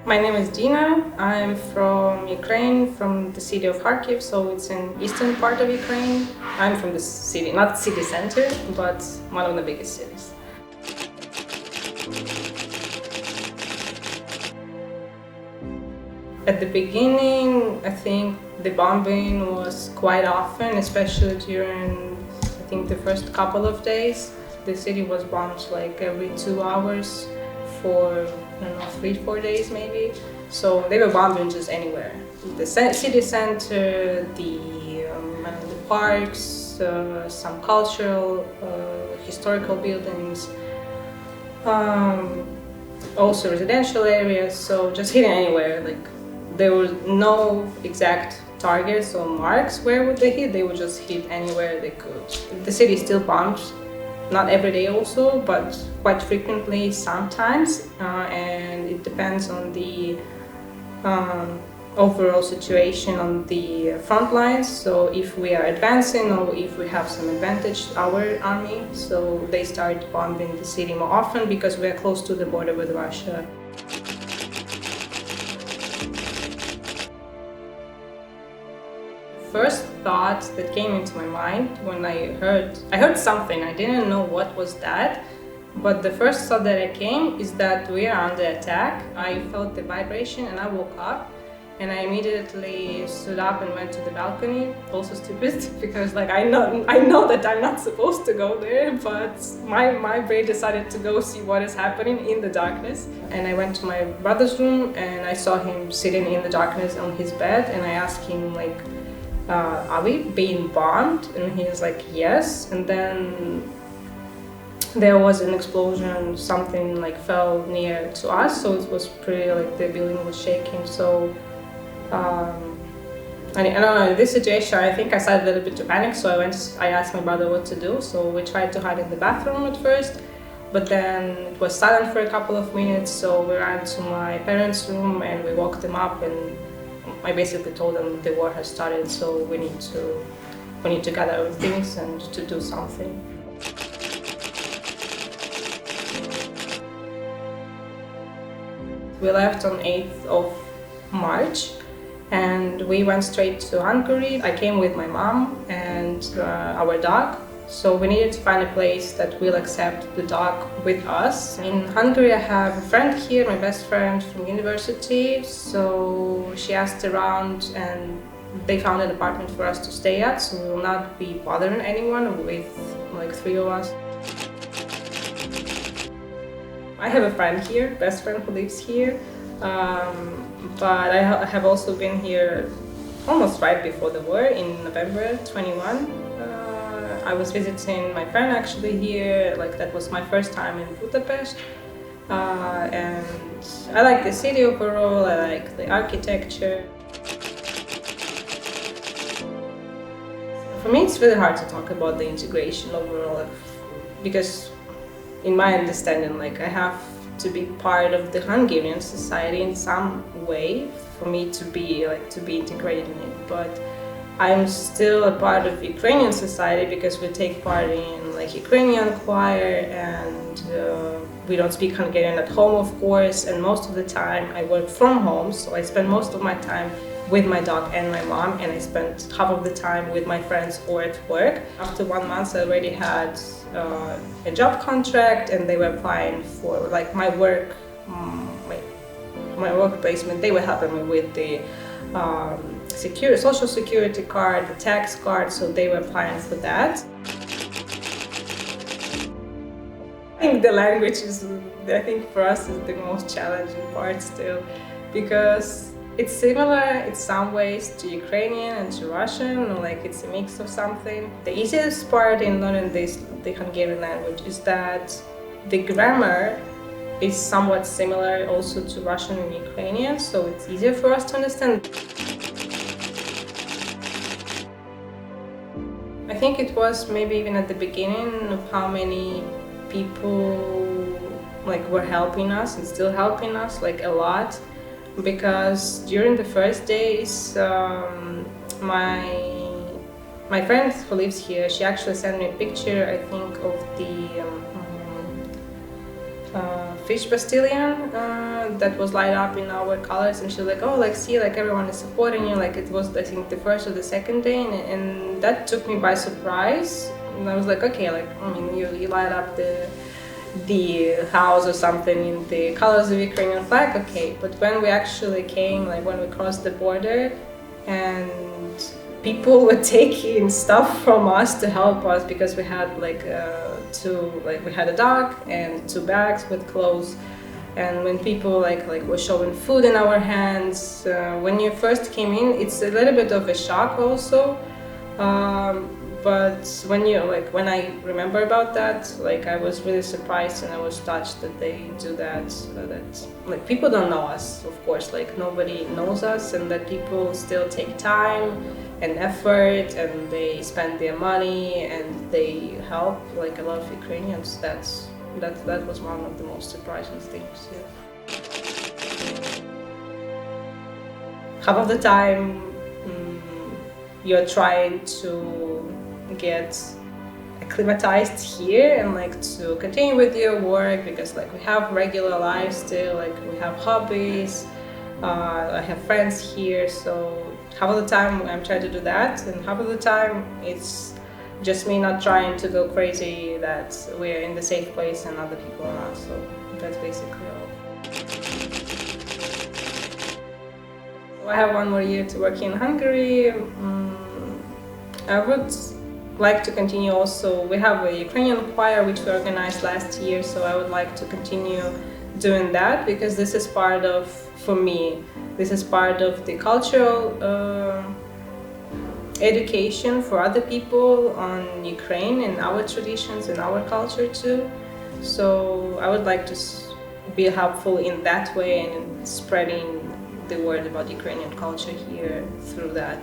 My name is Dina. I'm from Ukraine, from the city of Kharkiv, so it's in eastern part of Ukraine. I'm from the city, not city center, but one of the biggest cities. At the beginning, I think the bombing was quite often, especially during, I think, the first couple of days. The city was bombed like every 2 hours for, I don't know, 3-4 days maybe. So they were bombing just anywhere. The city center, the parks, some cultural, historical buildings, also residential areas. So just hitting anywhere. Like there were no exact targets or marks where would they hit. They would just hit anywhere they could. The city is still bombed. Not every day also, but quite frequently sometimes, and it depends on the overall situation on the front lines. So if we are advancing or if we have some advantage, our army, so they start bombing the city more often because we are close to the border with Russia. First thought that came into my mind when I heard something. I didn't know what was that, but the first thought that came is that we are under attack. I felt the vibration and I woke up and I immediately stood up and went to the balcony. Also stupid because like I know that I'm not supposed to go there, but my brain decided to go see what is happening in the darkness. And I went to my brother's room and I saw him sitting in the darkness on his bed, and I asked him like, are we being bombed? And he was like, yes. And then there was an explosion, something like fell near to us, so it was pretty, like the building was shaking. So I don't know, in this situation I think I started a little bit to panic, so I asked my brother what to do. So we tried to hide in the bathroom at first, but then it was silent for a couple of minutes, so we ran to my parents' room and we woke them up, and I basically told them the war has started, so we need to gather our things and to do something. We left on 8th of March and we went straight to Hungary. I came with my mom and our dog. So we needed to find a place that will accept the dog with us. In Hungary I have a friend here, my best friend from university, so she asked around and they found an apartment for us to stay at, so we will not be bothering anyone with like 3 of us. I have a friend here, best friend who lives here, but I have also been here almost right before the war in November 21. I was visiting my friend actually here, like that was my first time in Budapest, and I like the city overall, I like the architecture. For me it's really hard to talk about the integration overall, because in my understanding, like I have to be part of the Hungarian society in some way for me to be integrated in it, but I'm still a part of Ukrainian society because we take part in like Ukrainian choir, and we don't speak Hungarian at home, of course, and most of the time I work from home, so I spend most of my time with my dog and my mom, and I spent half of the time with my friends or at work. After 1 month I already had a job contract, and they were applying for like my work, my work placement. They were helping me with the social security card, the tax card, so they were applying for that. I think the language I think for us is the most challenging part still, because it's similar in some ways to Ukrainian and to Russian, or like it's a mix of something. The easiest part in learning the Hungarian language is that the grammar is somewhat similar also to Russian and Ukrainian, so it's easier for us to understand. I think it was maybe even at the beginning of how many people like were helping us and still helping us, like a lot, because during the first days my friend who lives here, she actually sent me a picture, I think, of the fish bastillion that was light up in our colors, and she's like, oh, like, see, like, everyone is supporting you. Like, it was, I think, the first or the second day, and that took me by surprise. And I was like, okay, like, I mean, you light up the house or something in the colors of Ukrainian flag, okay. But when we actually came, like, when we crossed the border, and people were taking stuff from us to help us, because we had we had a dog and 2 bags with clothes. And when people were showing food in our hands, when you first came in, it's a little bit of a shock also. But when I remember about that, like, I was really surprised and I was touched that they do that. That, like, people don't know us, of course, like, nobody knows us, and that people still take time and effort, and they spend their money and they help, like, a lot of Ukrainians. That was one of the most surprising things. Yeah. Half of the time, you're trying to get acclimatized here and, like, to continue with your work, because, like, we have regular lives still, like, we have hobbies, I have friends here, so half of the time I'm trying to do that, and half of the time it's just me not trying to go crazy that we're in the safe place and other people are not. So that's basically all. So I have 1 more year to work in Hungary. I would like to continue also. We have a Ukrainian choir which we organized last year, so I would like to continue doing that, because this is part of, for me, this is part of the cultural education for other people on Ukraine and our traditions and our culture too. So I would like to be helpful in that way and in spreading the word about Ukrainian culture here through that.